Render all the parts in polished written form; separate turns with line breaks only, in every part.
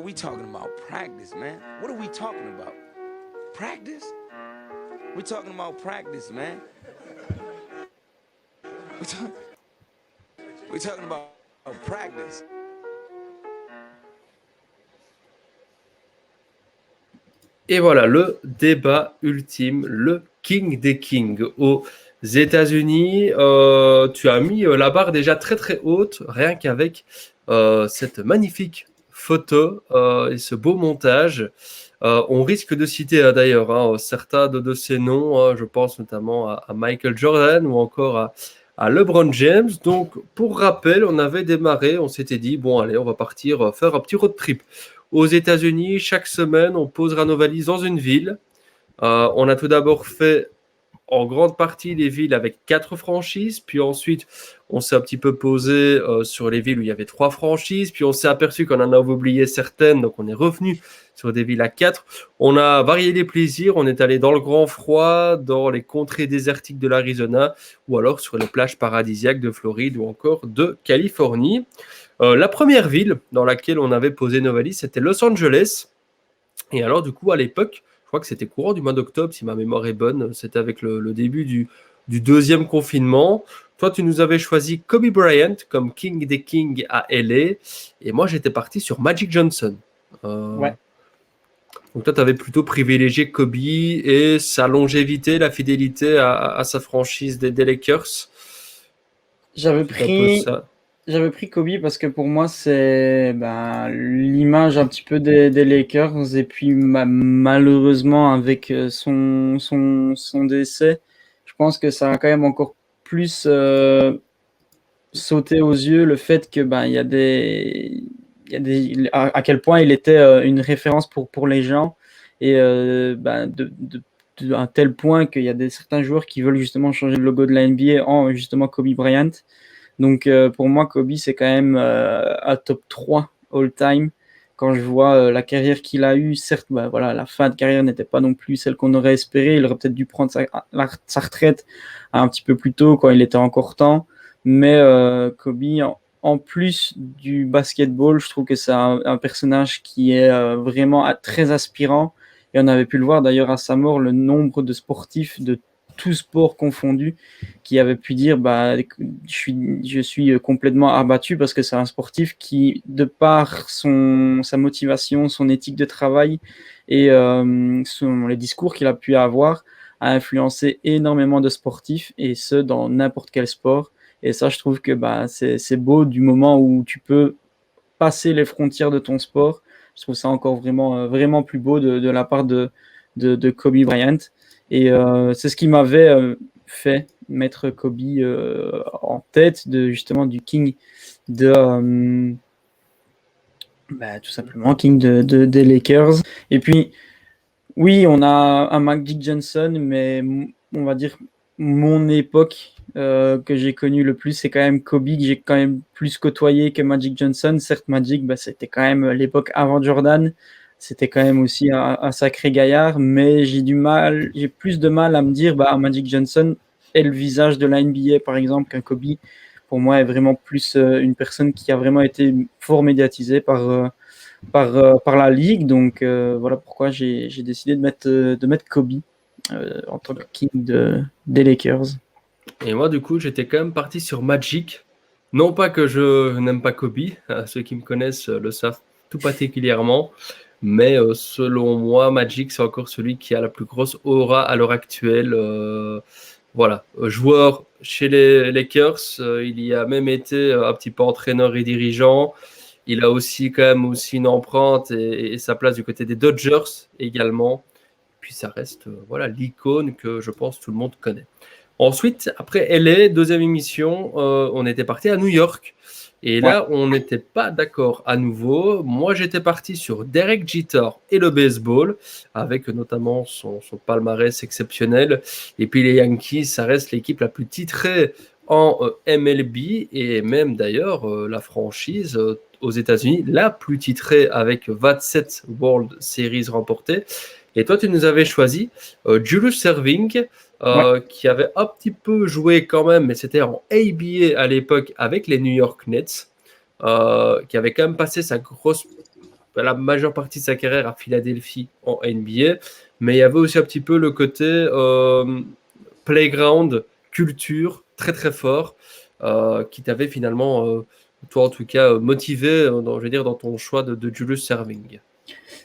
we talking about practice, man. What are we talking about? Practice? We're talking about practice, man. We're, talk- we're talking about practice.
Et voilà, le débat ultime, le king des kings. Aux États-Unis, tu as mis la barre déjà très très haute, rien qu'avec cette magnifique photo et ce beau montage. On risque de citer d'ailleurs certains de ces noms, je pense notamment à Michael Jordan ou encore à LeBron James. Donc, pour rappel, on avait démarré, on s'était dit, bon allez, on va partir faire un petit road trip aux États-Unis. Chaque semaine, on posera nos valises dans une ville. On a tout d'abord fait en grande partie les villes avec 4 franchises, puis ensuite on s'est un petit peu posé sur les villes où il y avait 3 franchises, puis on s'est aperçu qu'on en avait oublié certaines, donc on est revenu sur des villes à 4. On a varié les plaisirs, on est allé dans le grand froid, dans les contrées désertiques de l'Arizona, ou alors sur les plages paradisiaques de Floride ou encore de Californie. La première ville dans laquelle on avait posé nos valises, c'était Los Angeles. Et alors, du coup, à l'époque, je crois que c'était courant du mois d'octobre, si ma mémoire est bonne. C'était avec le début du deuxième confinement. Toi, tu nous avais choisi Kobe Bryant comme King des Kings à LA. Et moi, j'étais parti sur Magic Johnson.
Ouais.
Donc toi, tu avais plutôt privilégié Kobe et sa longévité, la fidélité à sa franchise des Lakers.
J'avais
C'est un peu
pris,
ça.
j'avais pris Kobe parce que pour moi, c'est l'image un petit peu des Lakers. Et puis, malheureusement, avec son décès, je pense que ça a quand même encore plus sauté aux yeux le fait que à quel point il était une référence pour les gens. Et à un tel point qu'il y a certains joueurs qui veulent justement changer le logo de la NBA en justement Kobe Bryant. Donc pour moi, Kobe, c'est quand même un top 3 all-time. Quand je vois la carrière qu'il a eue, certes, la fin de carrière n'était pas non plus celle qu'on aurait espéré. Il aurait peut-être dû prendre sa retraite un petit peu plus tôt quand il était encore temps. Mais Kobe, en plus du basketball, je trouve que c'est un personnage qui est vraiment très aspirant. Et on avait pu le voir d'ailleurs à sa mort, le nombre de sportifs de tous sports confondus qui avait pu dire je suis complètement abattu parce que c'est un sportif qui, de par sa motivation, son éthique de travail et les discours qu'il a pu avoir, a influencé énormément de sportifs, et ce, dans n'importe quel sport. Et ça, je trouve que c'est beau du moment où tu peux passer les frontières de ton sport. Je trouve ça encore vraiment, vraiment plus beau de la part de Kobe Bryant. Et c'est ce qui m'avait fait mettre Kobe en tête justement du King tout simplement King des Lakers. Et puis, oui, on a un Magic Johnson, mais on va dire mon époque que j'ai connue le plus, c'est quand même Kobe, que j'ai quand même plus côtoyé que Magic Johnson. Certes, Magic, c'était quand même l'époque avant Jordan. C'était quand même aussi un sacré gaillard, mais j'ai plus de mal à me dire, Magic Johnson est le visage de la NBA, par exemple, qu'un Kobe. Pour moi, est vraiment plus une personne qui a vraiment été fort médiatisée par la ligue. Donc voilà pourquoi j'ai décidé de mettre Kobe en tant que king des Lakers.
Et moi, du coup, j'étais quand même parti sur Magic. Non pas que je n'aime pas Kobe, ceux qui me connaissent le savent tout particulièrement, mais selon moi, Magic, c'est encore celui qui a la plus grosse aura à l'heure actuelle. Voilà, joueur chez les Lakers, il y a même été un petit peu entraîneur et dirigeant. Il a aussi quand même aussi une empreinte et sa place du côté des Dodgers également. Puis ça reste voilà l'icône que je pense tout le monde connaît. Ensuite, après LA, deuxième émission, on était parti à New York. Et là, on n'était pas d'accord à nouveau. Moi, j'étais parti sur Derek Jeter et le baseball, avec notamment son palmarès exceptionnel. Et puis les Yankees, ça reste l'équipe la plus titrée en MLB, et même d'ailleurs la franchise aux États-Unis la plus titrée avec 27 World Series remportées. Et toi, tu nous avais choisi Julius Erving, qui avait un petit peu joué quand même, mais c'était en ABA à l'époque avec les New York Nets, qui avait quand même passé sa grosse la majeure partie de sa carrière à Philadelphie en NBA, mais il y avait aussi un petit peu le côté playground, culture, très très fort, qui t'avait finalement, toi en tout cas, motivé je veux dire, dans ton choix de Julius Erving.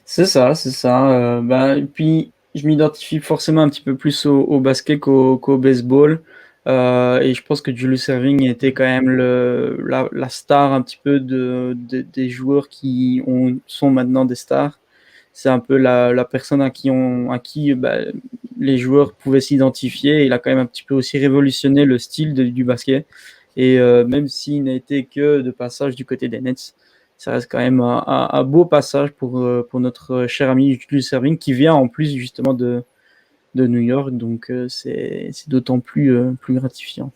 C'est ça, c'est ça. Et puis, je m'identifie forcément un petit peu plus au basket qu'au baseball. Et je pense que Julius Erving était quand même la star un petit peu des joueurs qui sont maintenant des stars. C'est un peu la personne à qui les joueurs pouvaient s'identifier. Il a quand même un petit peu aussi révolutionné le style du basket. Et même s'il n'a été que de passage du côté des Nets, ça reste quand même un beau passage pour notre cher ami Julius Erving qui vient en plus justement de New York. Donc c'est d'autant plus gratifiant.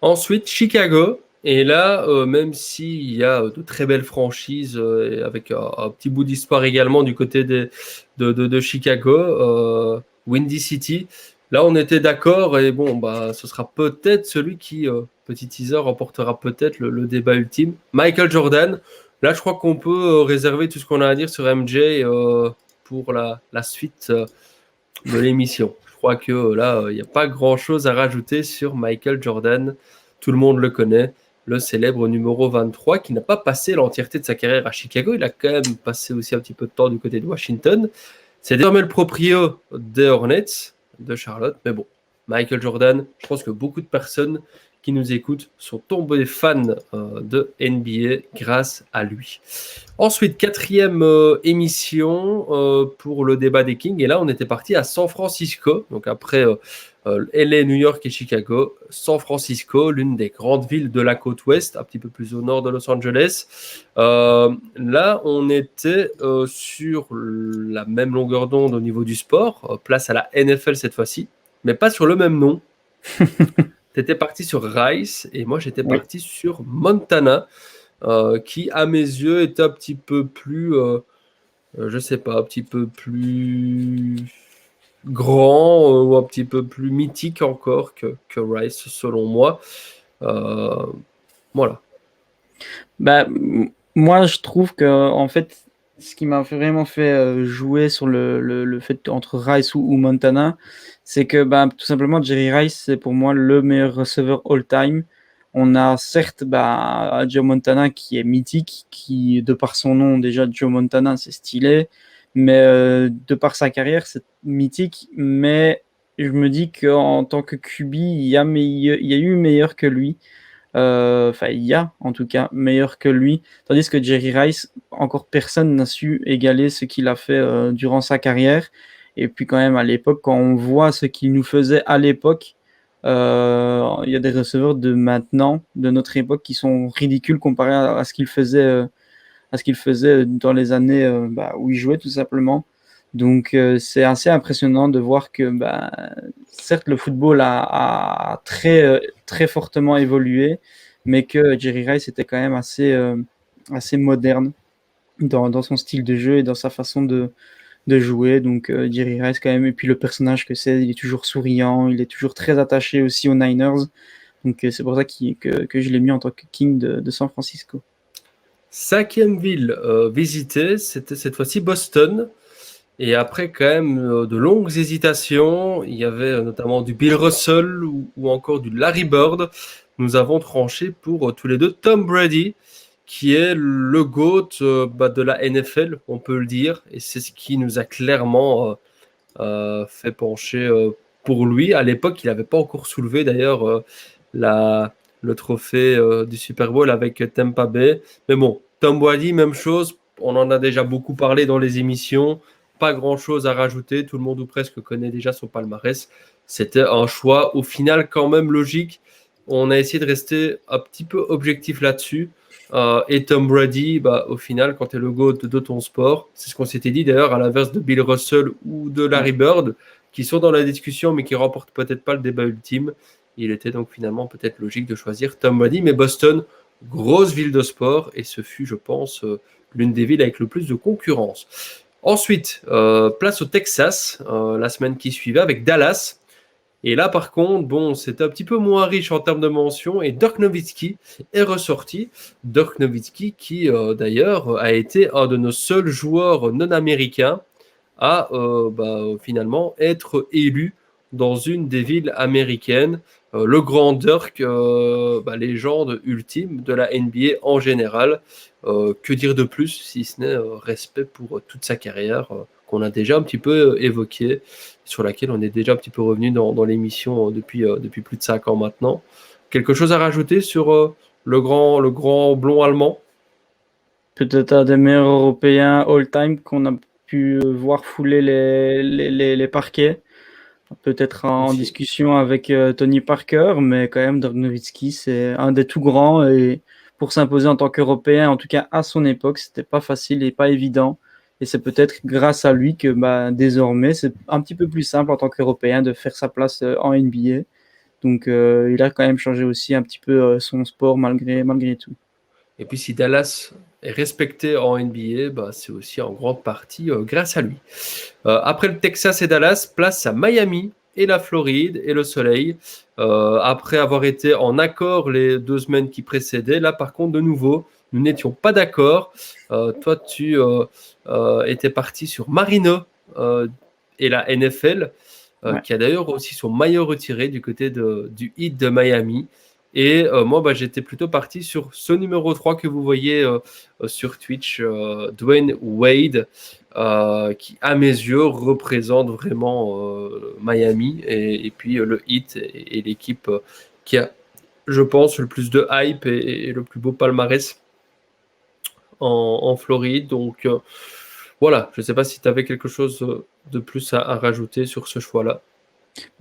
Ensuite, Chicago. Et là, même s'il y a de très belles franchises, avec un petit bout d'histoire également du côté de Chicago, Windy City, là on était d'accord, et bon, bah, ce sera peut-être celui qui, petit teaser, remportera peut-être le débat ultime. Michael Jordan, là je crois qu'on peut réserver tout ce qu'on a à dire sur MJ pour la suite de l'émission. Je crois que là, il n'y a pas grand-chose à rajouter sur Michael Jordan. Tout le monde le connaît, le célèbre numéro 23 qui n'a pas passé l'entièreté de sa carrière à Chicago. Il a quand même passé aussi un petit peu de temps du côté de Washington. C'est désormais le proprio des Hornets de Charlotte. Mais bon, Michael Jordan, je pense que beaucoup de personnes qui nous écoutent sont tombés fans de NBA grâce à lui. Ensuite, quatrième émission pour le débat des Kings. Et là, on était parti à San Francisco. Donc après LA, New York et Chicago, San Francisco, l'une des grandes villes de la côte ouest, un petit peu plus au nord de Los Angeles. Là, on était sur la même longueur d'onde au niveau du sport. Place à la NFL cette fois-ci, mais pas sur le même nom. T'étais parti sur Rice et moi j'étais parti sur Montana, qui à mes yeux est un petit peu plus, je sais pas, un petit peu plus grand ou un petit peu plus mythique encore que Rice selon moi. Voilà.
Moi je trouve que en fait ce qui m'a vraiment fait jouer sur le fait entre Rice ou Montana, c'est que tout simplement Jerry Rice c'est pour moi le meilleur receveur all-time. On a certes Joe Montana qui est mythique, qui de par son nom déjà Joe Montana c'est stylé, mais de par sa carrière c'est mythique, mais je me dis qu'en tant que QB il y a eu meilleur que lui. Il y a en tout cas meilleur que lui, tandis que Jerry Rice, encore personne n'a su égaler ce qu'il a fait durant sa carrière. Et puis quand même à l'époque, quand on voit ce qu'il nous faisait à l'époque, il y a des receveurs de maintenant, de notre époque, qui sont ridicules comparés à ce qu'il faisait dans les années où il jouait tout simplement. Donc c'est assez impressionnant de voir que certes le football a très, très fortement évolué, mais que Jerry Rice était quand même assez moderne dans son style de jeu et dans sa façon de jouer. Donc Jerry Rice quand même, et puis le personnage que c'est, il est toujours souriant, il est toujours très attaché aussi aux Niners. Donc c'est pour ça que je l'ai mis en tant que King de San Francisco.
Cinquième ville visitée, c'était cette fois-ci Boston. Et après quand même de longues hésitations, il y avait notamment du Bill Russell ou encore du Larry Bird. Nous avons tranché pour tous les deux Tom Brady, qui est le GOAT de la NFL, on peut le dire. Et c'est ce qui nous a clairement fait pencher pour lui. À l'époque, il n'avait pas encore soulevé d'ailleurs le trophée du Super Bowl avec Tampa Bay. Mais bon, Tom Brady, même chose. On en a déjà beaucoup parlé dans les émissions. Pas grand-chose à rajouter. Tout le monde ou presque connaît déjà son palmarès. C'était un choix au final quand même logique. On a essayé de rester un petit peu objectif là-dessus. Et Tom Brady, au final, quand tu es le GOAT de ton sport, c'est ce qu'on s'était dit d'ailleurs, à l'inverse de Bill Russell ou de Larry Bird, qui sont dans la discussion mais qui remportent peut-être pas le débat ultime. Il était donc finalement peut-être logique de choisir Tom Brady. Mais Boston, grosse ville de sport, et ce fut, je pense, l'une des villes avec le plus de concurrence. Ensuite, place au Texas, la semaine qui suivait avec Dallas. Et là, par contre, bon, c'était un petit peu moins riche en termes de mentions. Et Dirk Nowitzki est ressorti. Dirk Nowitzki, qui d'ailleurs a été un de nos seuls joueurs non américains à finalement être élu dans une des villes américaines. Le grand Dirk, légende ultime de la NBA en général. Que dire de plus si ce n'est respect pour toute sa carrière qu'on a déjà un petit peu évoquée, sur laquelle on est déjà un petit peu revenu dans l'émission depuis plus de 5 ans maintenant. Quelque chose à rajouter sur le grand blond allemand?
Peut-être un des meilleurs Européens all-time qu'on a pu voir fouler les parquets. Peut-être en
Aussi.
discussion avec Tony Parker, mais quand même, Dirk Nowitzki, c'est un des tout grands. Et pour s'imposer en tant qu'Européen, en tout cas à son époque, c'était pas facile et pas évident. Et c'est peut-être grâce à lui que désormais, c'est un petit peu plus simple en tant qu'Européen de faire sa place en NBA. Donc, il a quand même changé aussi un petit peu son sport malgré tout.
Et puis si Dallas est respecté en NBA, c'est aussi en grande partie grâce à lui. Après le Texas et Dallas, place à Miami et la Floride et le soleil. Après avoir été en accord les 2 semaines qui précédaient, là par contre de nouveau, nous n'étions pas d'accord. Toi tu étais parti sur Marino et la NFL,
Ouais.
qui a d'ailleurs aussi son maillot retiré du côté du Heat de Miami. Et moi, j'étais plutôt parti sur ce numéro 3 que vous voyez sur Twitch, Dwayne Wade, qui, à mes yeux, représente vraiment Miami et puis le Heat et l'équipe qui a, je pense, le plus de hype et le plus beau palmarès en Floride. Donc, voilà, je ne sais pas si tu avais quelque chose de plus à rajouter sur ce choix-là.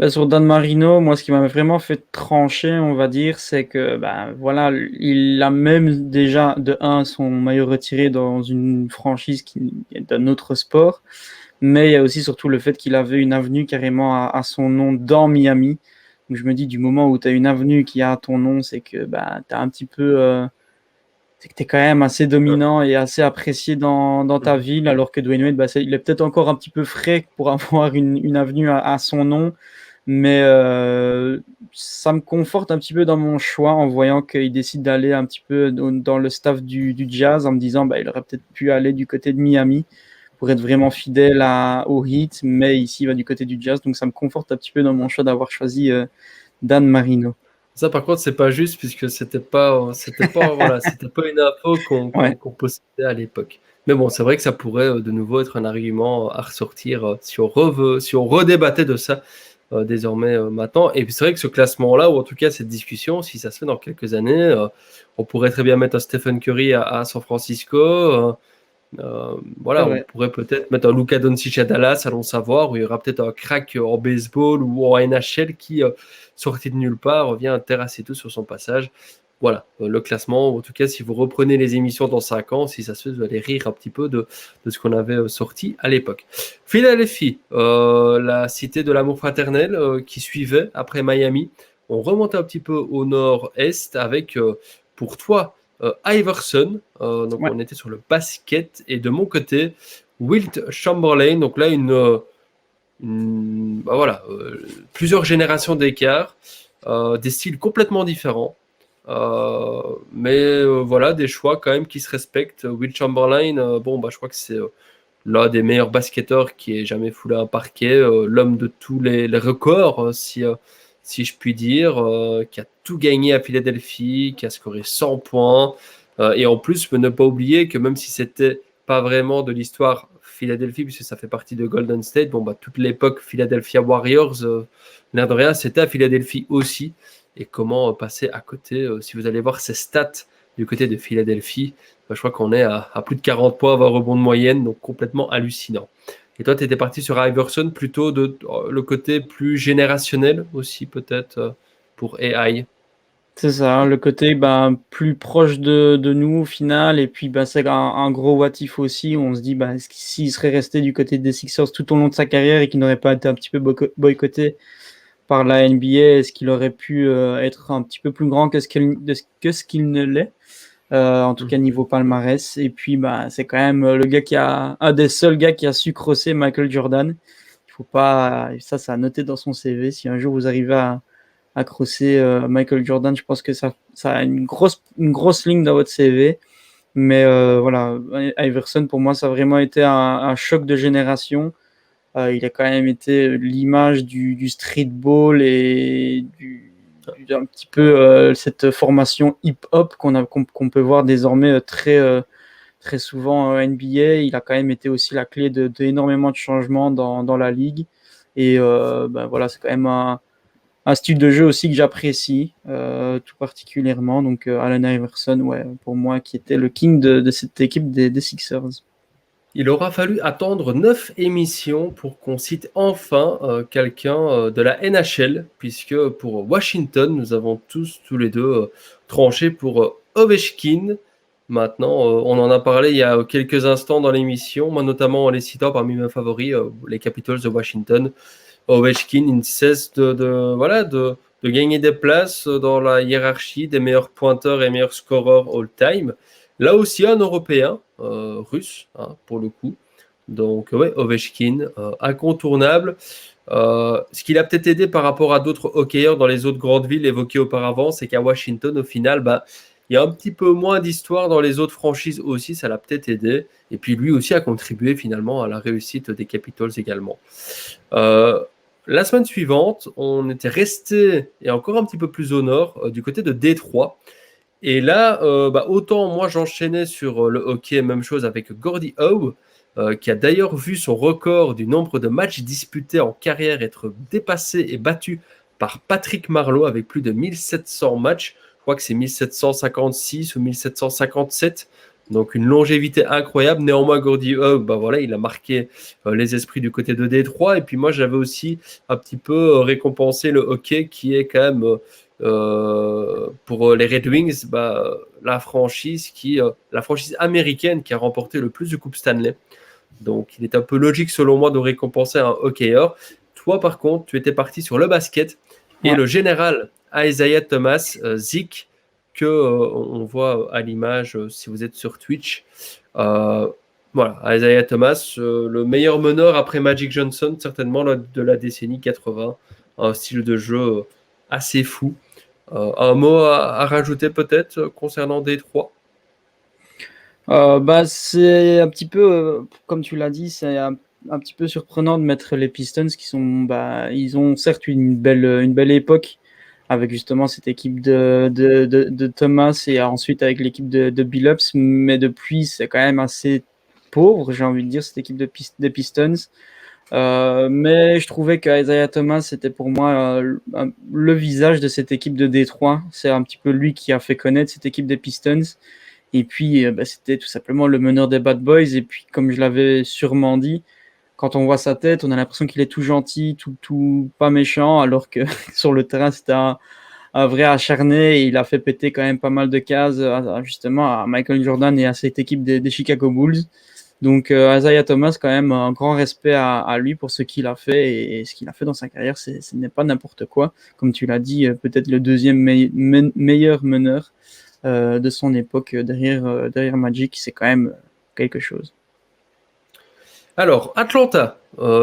Sur Dan Marino, moi, ce qui m'a vraiment fait trancher, on va dire, c'est que, voilà, il a même déjà de un son maillot retiré dans une franchise qui est d'un autre sport, mais il y a aussi surtout le fait qu'il avait une avenue carrément à son nom dans Miami. Donc je me dis, du moment où tu as une avenue qui a ton nom, c'est que tu as un petit peu, c'est que tu es quand même assez dominant et assez apprécié dans ta ville, alors que Dwayne Wade, il est peut-être encore un petit peu frais pour avoir une avenue à son nom. Mais ça me conforte un petit peu dans mon choix en voyant qu'il décide d'aller un petit peu dans le staff du Jazz, en me disant il aurait peut-être pu aller du côté de Miami pour être vraiment fidèle au Heat, mais ici il va du côté du Jazz, donc ça me conforte un petit peu dans mon choix d'avoir choisi Dan Marino.
Ça, par contre, c'est pas juste puisque c'était pas voilà, c'était pas une info
Ouais.
qu'on possédait à l'époque. Mais bon, c'est vrai que ça pourrait de nouveau être un argument à ressortir si on redébattait de ça désormais maintenant. Et puis c'est vrai que ce classement-là, ou en tout cas cette discussion, si ça se fait dans quelques années, on pourrait très bien mettre un Stephen Curry à San Francisco.
C'est
Voilà, on
vrai.
pourrait peut-être mettre un Luka Doncic à Dallas, allons savoir, où il y aura peut-être un crack en baseball ou en NHL qui, sorti de nulle part, vient terrasser tout sur son passage. Voilà, le classement, en tout cas, si vous reprenez les émissions dans 5 ans, si ça se fait, vous allez rire un petit peu de ce qu'on avait sorti à l'époque. Philadelphie, la cité de l'amour fraternel qui suivait après Miami. On remontait un petit peu au nord-est avec, pour toi, Iverson, donc
Ouais.
on était sur le basket, et de mon côté, Wilt Chamberlain, donc là plusieurs générations d'écart, des styles complètement différents, mais voilà, des choix quand même qui se respectent. Wilt Chamberlain, je crois que c'est l'un des meilleurs basketteurs qui ait jamais foulé un parquet, l'homme de tous les records, si je puis dire, qui a tout gagné à Philadelphie, qui a scoré 100 points. Et en plus, ne pas oublier que même si c'était pas vraiment de l'histoire Philadelphie, puisque ça fait partie de Golden State, toute l'époque Philadelphia Warriors, l'air de rien, c'était à Philadelphie aussi. Et comment passer à côté, si vous allez voir ces stats du côté de Philadelphie, je crois qu'on est à plus de 40 points, 20 rebonds de moyenne, donc complètement hallucinant. Et toi, tu étais parti sur Iverson, plutôt de le côté plus générationnel aussi, peut-être, pour AI.
C'est ça, le côté plus proche de nous au final, et puis c'est un gros what if aussi, où on se dit s'il serait resté du côté des Sixers tout au long de sa carrière et qu'il n'aurait pas été un petit peu boycotté par la NBA, est-ce qu'il aurait pu être un petit peu plus grand que ce qu'il ne l'est, en tout cas niveau palmarès. Et puis c'est quand même le gars un des seuls gars qui a su crosser Michael Jordan. Il faut pas, ça à noter dans son CV. Si un jour vous arrivez à crosser Michael Jordan, je pense que ça a une grosse ligne dans votre CV. Mais voilà, Iverson, pour moi, ça a vraiment été un choc de génération. Il a quand même été l'image du streetball et un petit peu cette formation hip-hop qu'on peut voir désormais très souvent NBA. Il a quand même été aussi la clé d'énormément de changements dans la ligue. Et voilà, c'est quand même un style de jeu aussi que j'apprécie tout particulièrement. Donc Allen Iverson, ouais, pour moi, qui était le king de cette équipe des Sixers.
Il aura fallu attendre 9 émissions pour qu'on cite enfin quelqu'un de la NHL, puisque pour Washington, nous avons tous les deux tranché pour Ovechkin. Maintenant, on en a parlé il y a quelques instants dans l'émission, moi notamment en les citant parmi mes favoris, les Capitals de Washington. Ovechkin, il ne cesse de gagner des places dans la hiérarchie des meilleurs pointeurs et meilleurs scoreurs all-time. Là aussi, un Européen, russe, hein, pour le coup. Donc, ouais, Ovechkin, incontournable. Ce qui l'a peut-être aidé par rapport à d'autres hockeyeurs dans les autres grandes villes évoquées auparavant, c'est qu'à Washington, au final, il y a un petit peu moins d'histoire dans les autres franchises aussi, ça l'a peut-être aidé. Et puis lui aussi a contribué finalement à la réussite des Capitals également. La semaine suivante, on était resté, et encore un petit peu plus au nord, du côté de Détroit. Et là, autant moi j'enchaînais sur le hockey, même chose avec Gordie Howe, qui a d'ailleurs vu son record du nombre de matchs disputés en carrière être dépassé et battu par Patrick Marleau avec plus de 1700 matchs. Je crois que c'est 1756 ou 1757. Donc une longévité incroyable. Néanmoins, Gordie Howe, il a marqué les esprits du côté de Détroit. Et puis moi, j'avais aussi un petit peu récompensé le hockey qui est quand même... pour les Red Wings, la franchise américaine qui a remporté le plus de Coupes Stanley. Donc, il est un peu logique, selon moi, de récompenser un hockeyeur. Toi, par contre, tu étais parti sur le basket et le général Isaiah Thomas, Zik, que on voit à l'image si vous êtes sur Twitch. Voilà, Isaiah Thomas, le meilleur meneur après Magic Johnson, certainement de la décennie 80. Un style de jeu assez fou. Un mot à rajouter peut-être concernant Détroit?
C'est un petit peu, comme tu l'as dit, c'est un petit peu surprenant de mettre les Pistons qui sont, ils ont certes une belle époque avec justement cette équipe de Thomas et ensuite avec l'équipe de Billups, mais depuis c'est quand même assez pauvre, j'ai envie de dire, cette équipe des Pistons. Mais je trouvais que Isaiah Thomas c'était pour moi le visage de cette équipe de Détroit. C'est un petit peu lui qui a fait connaître cette équipe des Pistons. Et puis, c'était tout simplement le meneur des Bad Boys. Et puis, comme je l'avais sûrement dit, quand on voit sa tête, on a l'impression qu'il est tout gentil, tout pas méchant, alors que sur le terrain, c'était un vrai acharné. Et il a fait péter quand même pas mal de cases, justement, à Michael Jordan et à cette équipe des Chicago Bulls. Donc, Isaiah Thomas, quand même, un grand respect à lui pour ce qu'il a fait. Et ce qu'il a fait dans sa carrière, ce n'est pas n'importe quoi. Comme tu l'as dit, peut-être le deuxième meilleur meneur de son époque derrière Magic, c'est quand même quelque chose.
Alors, Atlanta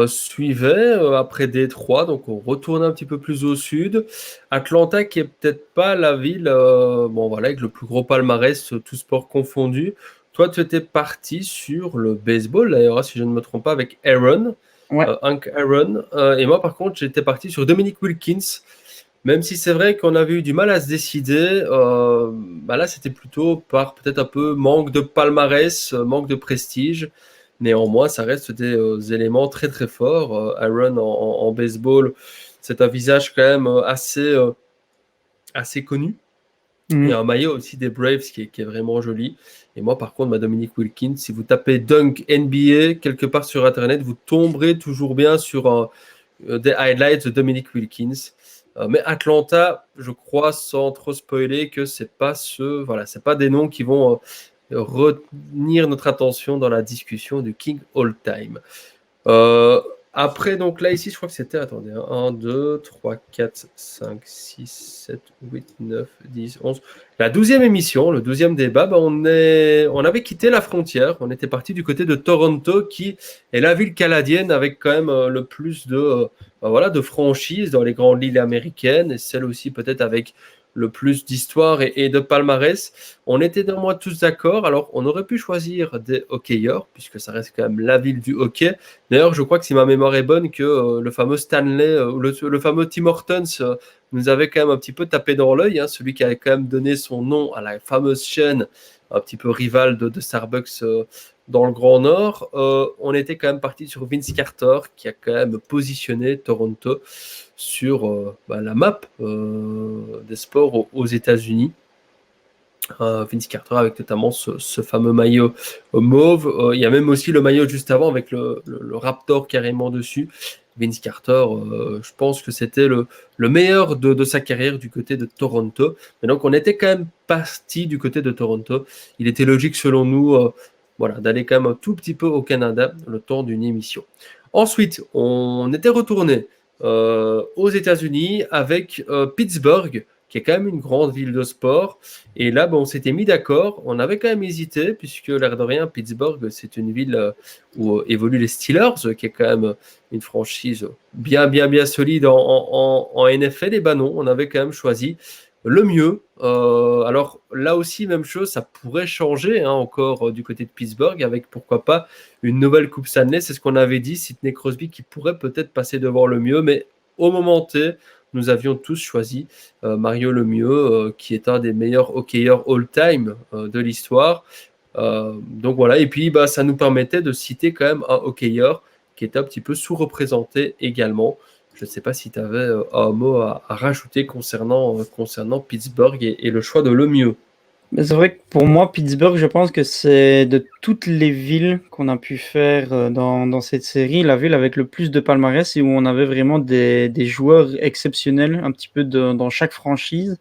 suivait après Détroit, donc on retourne un petit peu plus au sud. Atlanta qui est peut-être pas la ville avec le plus gros palmarès, tout sport confondu. Toi, tu étais parti sur le baseball, d'ailleurs, si je ne me trompe pas, avec Aaron,
Ouais.
Hank Aaron. Et moi, par contre, j'étais parti sur Dominic Wilkins. Même si c'est vrai qu'on avait eu du mal à se décider, là c'était plutôt par peut-être un peu manque de palmarès, manque de prestige. Néanmoins, ça reste des éléments très très forts. Aaron en baseball, c'est un visage quand même assez connu. Il y a un maillot aussi des Braves qui est vraiment joli. Et moi, par contre, Dominic Wilkins, si vous tapez Dunk NBA quelque part sur Internet, vous tomberez toujours bien sur des highlights de Dominic Wilkins. Mais Atlanta, je crois, sans trop spoiler, que c'est pas c'est pas des noms qui vont retenir notre attention dans la discussion du King All Time. Après, donc là, ici, je crois que c'était, attendez, 1, 2, 3, 4, 5, 6, 7, 8, 9, 10, 11. La 12e émission, le 12e débat, on avait quitté la frontière. On était parti du côté de Toronto, qui est la ville canadienne avec quand même le plus de franchises dans les grandes ligues américaines et celle aussi peut-être avec le plus d'histoire et de palmarès. On était néanmoins tous d'accord. Alors, on aurait pu choisir des hockeyeurs, puisque ça reste quand même la ville du hockey. D'ailleurs, je crois que si ma mémoire est bonne, que le fameux Stanley, ou le fameux Tim Hortons nous avait quand même un petit peu tapé dans l'œil, hein, celui qui avait quand même donné son nom à la fameuse chaîne, un petit peu rivale de Starbucks dans le Grand Nord. On était quand même parti sur Vince Carter, qui a quand même positionné Toronto sur la map des sports aux États-Unis. Vince Carter avec notamment ce fameux maillot mauve. Il y a même aussi le maillot juste avant avec le Raptor carrément dessus. Vince Carter, je pense que c'était le meilleur de sa carrière du côté de Toronto. Mais donc on était quand même parti du côté de Toronto. Il était logique selon nous d'aller quand même un tout petit peu au Canada le temps d'une émission. Ensuite, on était retourné aux États-Unis avec Pittsburgh, qui est quand même une grande ville de sport. Et là, on s'était mis d'accord. On avait quand même hésité, puisque l'air de rien, Pittsburgh, c'est une ville où évoluent les Steelers, qui est quand même une franchise bien solide en NFL. Et non, on avait quand même choisi le mieux. Alors là aussi, même chose, ça pourrait changer encore du côté de Pittsburgh, avec pourquoi pas une nouvelle Coupe Stanley. C'est ce qu'on avait dit, Sidney Crosby qui pourrait peut-être passer devant le mieux, mais au moment T, nous avions tous choisi Mario Lemieux, qui est un des meilleurs hockeyeurs all-time de l'histoire. Donc voilà, et puis ça nous permettait de citer quand même un hockeyeur qui était un petit peu sous-représenté également. Je ne sais pas si tu avais un mot à rajouter concernant Pittsburgh et le choix de Lemieux.
C'est vrai que pour moi, Pittsburgh, je pense que c'est de toutes les villes qu'on a pu faire dans cette série, la ville avec le plus de palmarès et où on avait vraiment des joueurs exceptionnels un petit peu dans chaque franchise.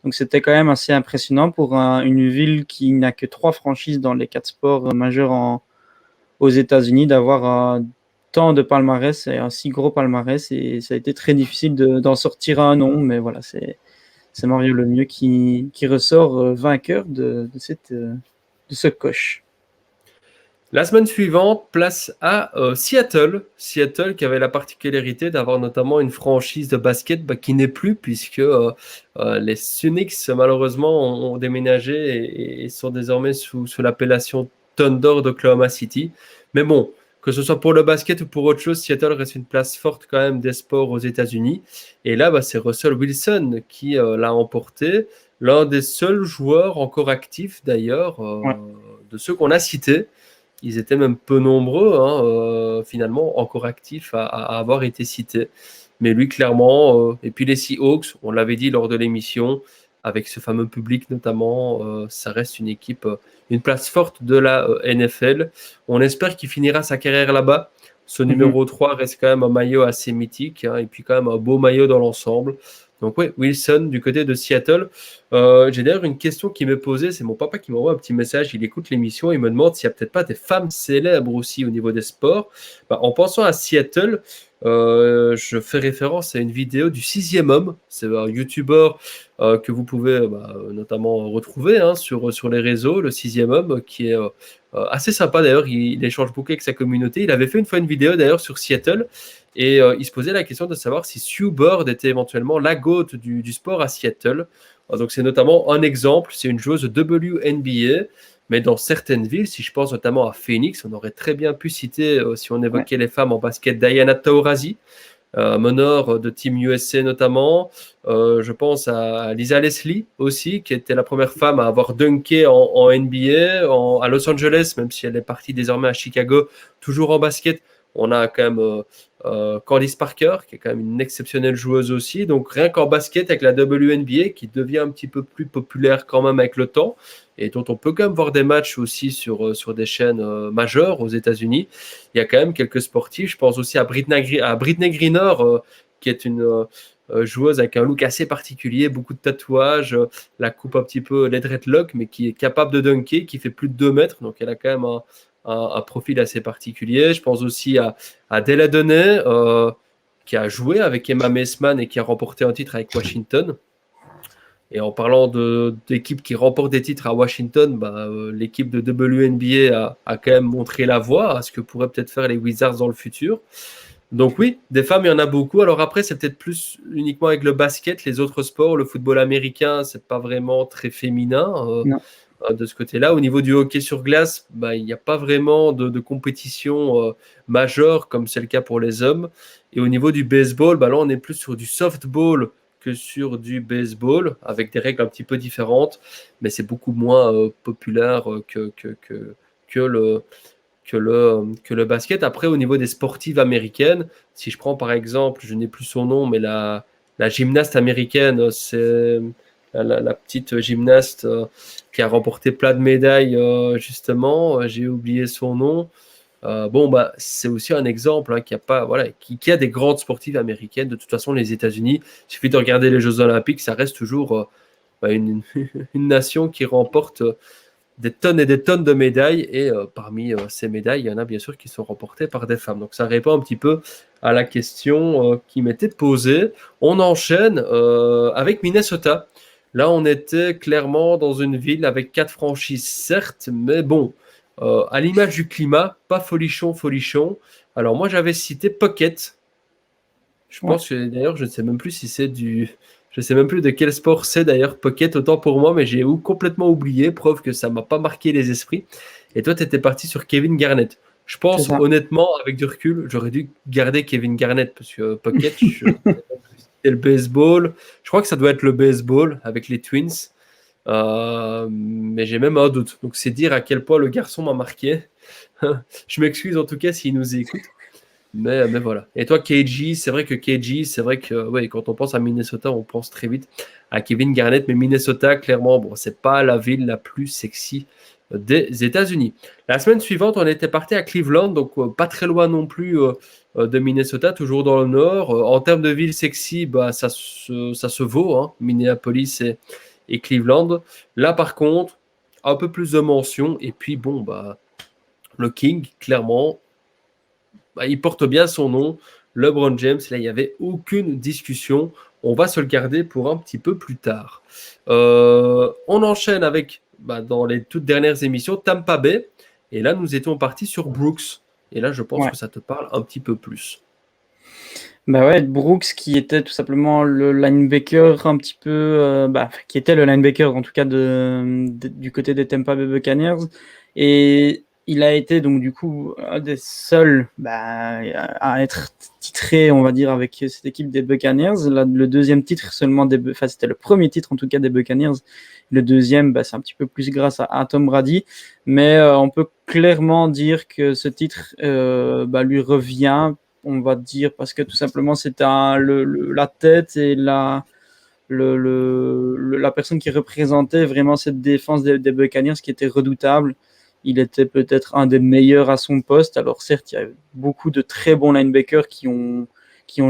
Donc c'était quand même assez impressionnant pour une ville qui n'a que 3 franchises dans les 4 sports majeurs aux États-Unis d'avoir tant de palmarès et un si gros palmarès. Et ça a été très difficile d'en sortir un nom, mais voilà, c'est Mario Lemieux qui ressort vainqueur de ce coche.
La semaine suivante, place à Seattle. Seattle qui avait la particularité d'avoir notamment une franchise de basket qui n'est plus, puisque les Sonics malheureusement ont déménagé et sont désormais sous l'appellation Thunder d'Oklahoma City. Mais bon, que ce soit pour le basket ou pour autre chose, Seattle reste une place forte quand même des sports aux États-Unis. Et là, c'est Russell Wilson qui l'a emporté. L'un des seuls joueurs encore actifs d'ailleurs, de ceux qu'on a cités. Ils étaient même peu nombreux, finalement, encore actifs à avoir été cités. Mais lui, clairement, et puis les Seahawks, on l'avait dit lors de l'émission, avec ce fameux public notamment, ça reste une équipe, une place forte de la NFL. On espère qu'il finira sa carrière là-bas. Ce numéro 3 reste quand même un maillot assez mythique, et puis quand même un beau maillot dans l'ensemble. Donc oui, Wilson du côté de Seattle. J'ai d'ailleurs une question qui m'est posée, c'est mon papa qui m'envoie un petit message, il écoute l'émission, il me demande s'il n'y a peut-être pas des femmes célèbres aussi au niveau des sports. En pensant à Seattle, je fais référence à une vidéo du 6e homme, c'est un YouTuber que vous pouvez notamment retrouver sur les réseaux, le 6e homme, qui est assez sympa d'ailleurs, il échange beaucoup avec sa communauté. Il avait fait une fois une vidéo d'ailleurs sur Seattle, et il se posait la question de savoir si Sue Bird était éventuellement la GOAT du sport à Seattle. Donc c'est notamment un exemple, c'est une joueuse WNBA, mais dans certaines villes, si je pense notamment à Phoenix, on aurait très bien pu citer, si on évoquait les femmes en basket, Diana Taurasi, meneur de Team USA notamment. Je pense à Lisa Leslie aussi, qui était la première femme à avoir dunké en NBA, à Los Angeles, même si elle est partie désormais à Chicago, toujours en basket. On a quand même Candice Parker, qui est quand même une exceptionnelle joueuse aussi. Donc rien qu'en basket avec la WNBA, qui devient un petit peu plus populaire quand même avec le temps, et dont on peut quand même voir des matchs aussi sur des chaînes majeures aux États-Unis. Il y a quand même quelques sportifs. Je pense aussi à Britney Greener, qui est une joueuse avec un look assez particulier, beaucoup de tatouages, la coupe un petit peu les dreadlocks, mais qui est capable de dunker, qui fait plus de 2 mètres. Donc elle a quand même un profil assez particulier. Je pense aussi à Deladonnay, qui a joué avec Emma Messman et qui a remporté un titre avec Washington. Et en parlant d'équipes qui remportent des titres à Washington, l'équipe de WNBA a quand même montré la voie à ce que pourraient peut-être faire les Wizards dans le futur. Donc oui, des femmes, il y en a beaucoup. Alors après, c'est peut-être plus uniquement avec le basket, les autres sports, le football américain, c'est pas vraiment très féminin
Non.
De ce côté-là. Au niveau du hockey sur glace, il n'y a pas vraiment de compétition majeure comme c'est le cas pour les hommes. Et au niveau du baseball, là, on est plus sur du softball que sur du baseball, avec des règles un petit peu différentes, mais c'est beaucoup moins populaire que le basket. Après, au niveau des sportives américaines, si je prends par exemple, je n'ai plus son nom, mais la gymnaste américaine, c'est la petite gymnaste qui a remporté plein de médailles, justement. J'ai oublié son nom. C'est aussi un exemple qui a des grandes sportives américaines. De toute façon, les États-Unis, il suffit de regarder les Jeux Olympiques, ça reste toujours une nation qui remporte des tonnes et des tonnes de médailles. Et parmi ces médailles, il y en a bien sûr qui sont remportées par des femmes. Donc ça répond un petit peu à la question qui m'était posée. On enchaîne avec Minnesota. Là, on était clairement dans une ville avec 4 franchises, certes, mais bon, à l'image du climat, pas folichon. Alors moi, j'avais cité Puckett. Je pense que d'ailleurs, je ne sais même plus si c'est je sais même plus de quel sport c'est d'ailleurs, Puckett, autant pour moi, mais j'ai complètement oublié, preuve que ça m'a pas marqué les esprits. Et toi, tu étais parti sur Kevin Garnett. Je pense honnêtement, avec du recul, j'aurais dû garder Kevin Garnett parce que Puckett, c'est le baseball. Je crois que ça doit être le baseball avec les Twins. Mais j'ai même un doute. Donc c'est dire à quel point le garçon m'a marqué. Je m'excuse en tout cas s'il nous écoute. Mais voilà. Et toi, KG, c'est vrai que quand on pense à Minnesota, on pense très vite à Kevin Garnett. Mais Minnesota, clairement, c'est pas la ville la plus sexy des États-Unis. La semaine suivante, on était parti à Cleveland, donc pas très loin non plus de Minnesota, toujours dans le nord. En termes de ville sexy, ça se vaut, hein, Minneapolis et Cleveland. Là, par contre, un peu plus de mention. Et puis, le King, clairement, il porte bien son nom. LeBron James, là, il n'y avait aucune discussion. On va se le garder pour un petit peu plus tard. On enchaîne avec, dans les toutes dernières émissions, Tampa Bay. Et là, nous étions partis sur Brooks. Et là, je pense que ça te parle un petit peu plus.
Brooks qui était tout simplement le linebacker un petit peu, qui était le linebacker en tout cas du côté des Tampa Bay Buccaneers. Et il a été donc du coup un des seuls à être titré, on va dire, avec cette équipe des Buccaneers. Le deuxième titre seulement c'était le premier titre en tout cas des Buccaneers. Le deuxième, c'est un petit peu plus grâce à Tom Brady, mais on peut clairement dire que ce titre lui revient, on va dire, parce que tout simplement c'était la tête et la personne qui représentait vraiment cette défense des Buccaneers qui était redoutable. Il était peut-être un des meilleurs à son poste. Alors certes, il y a beaucoup de très bons linebackers qui ont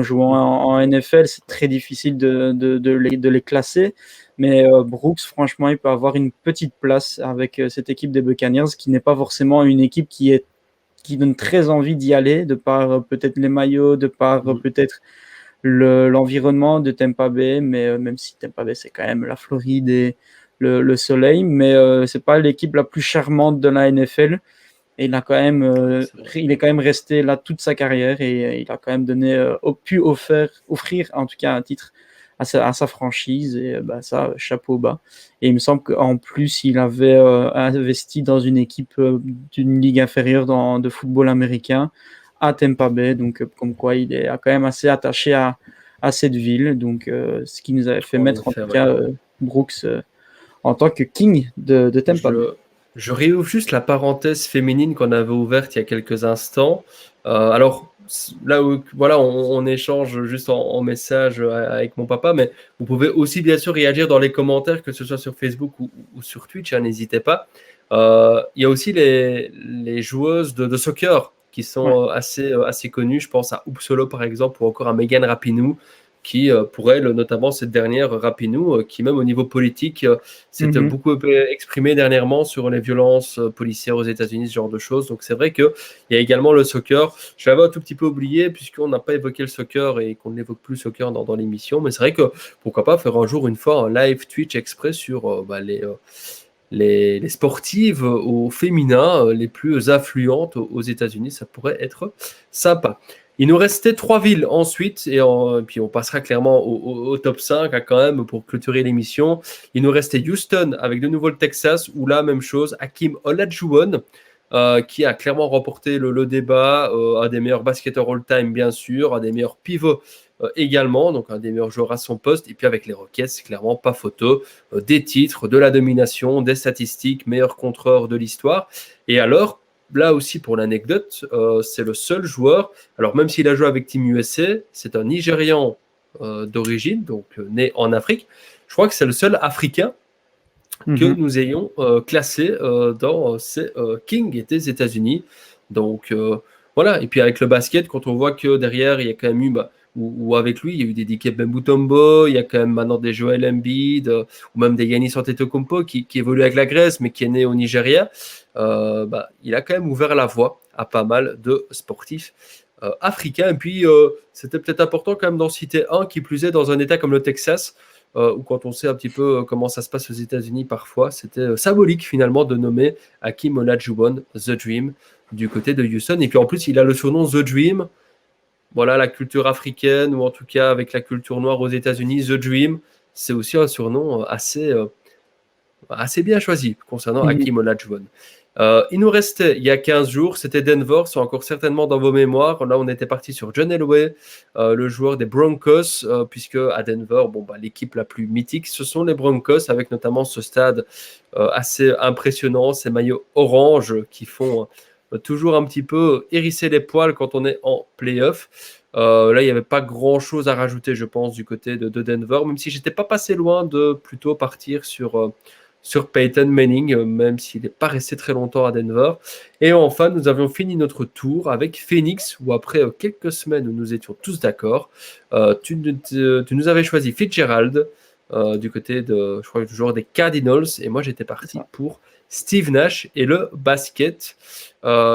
joué en NFL. C'est très difficile de les classer. Mais Brooks, franchement, il peut avoir une petite place avec cette équipe des Buccaneers, qui n'est pas forcément une équipe qui donne très envie d'y aller, de par peut-être les maillots, de par peut-être l'environnement de Tampa Bay, mais même si Tampa Bay, c'est quand même la Floride et le soleil, mais c'est pas l'équipe la plus charmante de la NFL. Et il est quand même resté là toute sa carrière et il a quand même pu offrir en tout cas un titre à sa franchise, et ça, chapeau bas. Et il me semble qu'en plus, il avait investi dans une équipe d'une ligue inférieure de football américain à Tampa Bay, donc comme quoi il est quand même assez attaché à cette ville, donc ce qui nous avait fait mettre en tout cas Brooks en tant que king de Tampa Bay.
Je réouvre juste la parenthèse féminine qu'on avait ouverte il y a quelques instants. Alors, là où on échange juste en message avec mon papa, mais vous pouvez aussi bien sûr réagir dans les commentaires, que ce soit sur Facebook ou sur Twitch, n'hésitez pas. Il y a aussi les joueuses de soccer qui sont assez connues. Je pense à Upsolo par exemple, ou encore à Megan Rapinoe, qui, pour elle, notamment cette dernière, Rapinoe, qui même au niveau politique s'est
Mhm.
beaucoup exprimée dernièrement sur les violences policières aux États-Unis, ce genre de choses. Donc c'est vrai qu'il y a également le soccer. Je l'avais un tout petit peu oublié puisqu'on n'a pas évoqué le soccer et qu'on n'évoque plus le soccer dans l'émission. Mais c'est vrai que pourquoi pas faire un jour, une fois, un live Twitch exprès sur les sportives au féminin les plus affluentes aux États-Unis. Ça pourrait être sympa. Il nous restait 3 villes ensuite, et puis on passera clairement au top 5 quand même pour clôturer l'émission. Il nous restait Houston avec de nouveau le Texas, où là, même chose, Hakeem Olajuwon, qui a clairement remporté le débat, un des meilleurs basketteurs all-time bien sûr, un des meilleurs pivots également, donc un des meilleurs joueurs à son poste. Et puis avec les Rockets, clairement pas photo, des titres, de la domination, des statistiques, meilleur contreur de l'histoire. Et alors, là aussi pour l'anecdote, c'est le seul joueur, alors même s'il a joué avec Team USA, c'est un Nigérian d'origine, donc né en Afrique. Je crois que c'est le seul Africain que
Mhm.
nous ayons classé dans ces Kings des États-Unis. Donc voilà, et puis avec le basket, quand on voit que derrière, il y a quand même eu, ou avec lui, il y a eu des Dikembe Mutombo, il y a quand même maintenant des Joel Embiid, ou même des Giannis Antetokounmpo qui évoluent avec la Grèce, mais qui est né au Nigeria. Il a quand même ouvert la voie à pas mal de sportifs africains. Et puis, c'était peut-être important quand même d'en citer un, qui plus est dans un état comme le Texas, ou quand on sait un petit peu comment ça se passe aux États-Unis parfois, c'était symbolique finalement de nommer Hakeem Olajuwon The Dream du côté de Houston. Et puis en plus, il a le surnom The Dream. Voilà, la culture africaine, ou en tout cas avec la culture noire aux États-Unis, The Dream, c'est aussi un surnom assez bien choisi concernant
Mhm.
Hakeem Olajuwon. Il nous restait, il y a 15 jours, c'était Denver, c'est encore certainement dans vos mémoires. Là, on était parti sur John Elway, le joueur des Broncos, puisque à Denver, l'équipe la plus mythique, ce sont les Broncos, avec notamment ce stade assez impressionnant, ces maillots orange qui font toujours un petit peu hérisser les poils quand on est en playoff. Là, il n'y avait pas grand-chose à rajouter, je pense, du côté de Denver, même si j'étais pas passé loin de plutôt partir sur Peyton Manning, même s'il n'est pas resté très longtemps à Denver. Et enfin, nous avions fini notre tour avec Phoenix, où après quelques semaines où nous étions tous d'accord, tu nous avais choisi Fitzgerald du côté de, je crois, toujours des Cardinals, et moi j'étais
C'est
parti
ça.
pour Steve Nash et le basket.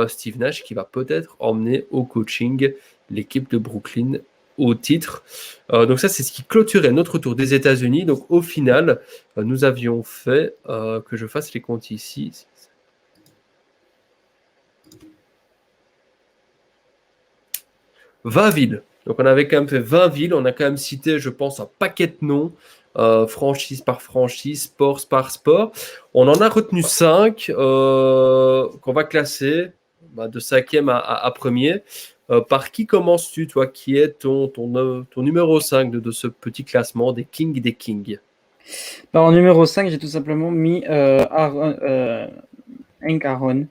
Steve Nash qui va peut-être emmener au coaching l'équipe de Brooklyn au titre. Donc ça, c'est ce qui clôturait notre tour des États-Unis. Donc au final, nous avions fait, que je fasse les comptes ici, 20 villes. Donc on avait quand même fait 20 villes, on a quand même cité, je pense, un paquet de noms, franchise par franchise, sport par sport. On en a retenu 5 qu'on va classer de 5e à premier. Par qui commences-tu, toi, qui est ton numéro 5 de ce petit classement des Kings des Kings?
En numéro 5, j'ai tout simplement mis Hank Aaron.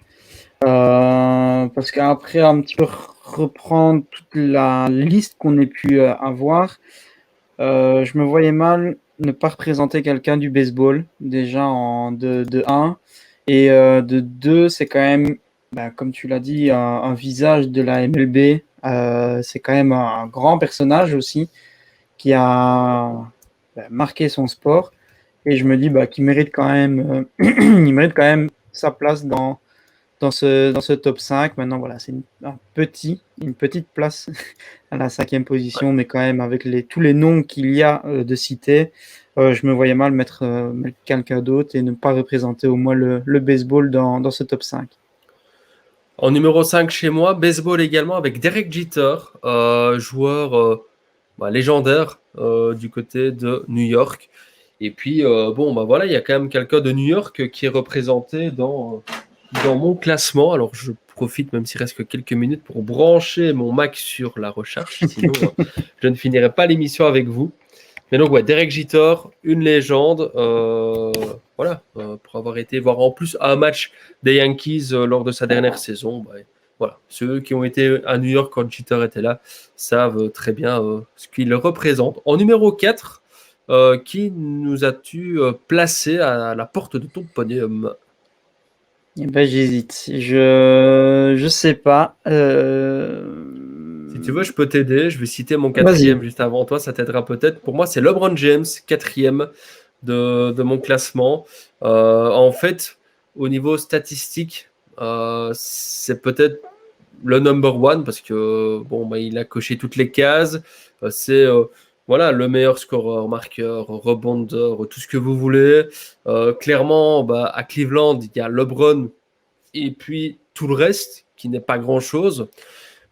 Parce qu'après un petit peu reprendre toute la liste qu'on ait pu avoir, je me voyais mal ne pas représenter quelqu'un du baseball, déjà de 1. Et de 2, c'est quand même, comme tu l'as dit, un visage de la MLB. C'est quand même un grand personnage aussi qui a marqué son sport. Et je me dis qu'il mérite quand même, il mérite quand même sa place dans ce top 5. Maintenant, voilà, c'est une petite place à la 5e position, mais quand même, avec tous les noms qu'il y a de cités, je me voyais mal mettre quelqu'un d'autre et ne pas représenter au moins le baseball dans ce top 5.
En numéro 5 chez moi, baseball également avec Derek Jeter, joueur légendaire du côté de New York. Et puis, voilà, il y a quand même quelqu'un de New York qui est représenté dans mon classement. Alors, je profite, même s'il reste que quelques minutes, pour brancher mon Mac sur la recherche. Sinon, je ne finirai pas l'émission avec vous. Mais donc, ouais, Derek Jeter, une légende. Pour avoir été voir en plus un match des Yankees lors de sa dernière saison. Voilà, ceux qui ont été à New York quand Jeter était là savent très bien ce qu'il représente. En numéro 4, qui nous as-tu placé à la porte de ton podium?
J'hésite. Je sais pas.
Si tu veux, je peux t'aider. Je vais citer mon
Vas-y.
quatrième juste avant toi, ça t'aidera peut-être. Pour moi, c'est LeBron James, quatrième de mon classement. En fait, au niveau statistique, c'est peut-être le number one parce que bon, bah, il a coché toutes les cases. C'est voilà, le meilleur scoreur, marqueur, rebondeur, tout ce que vous voulez. Clairement, bah, à Cleveland, il y a LeBron et puis tout le reste qui n'est pas grand-chose.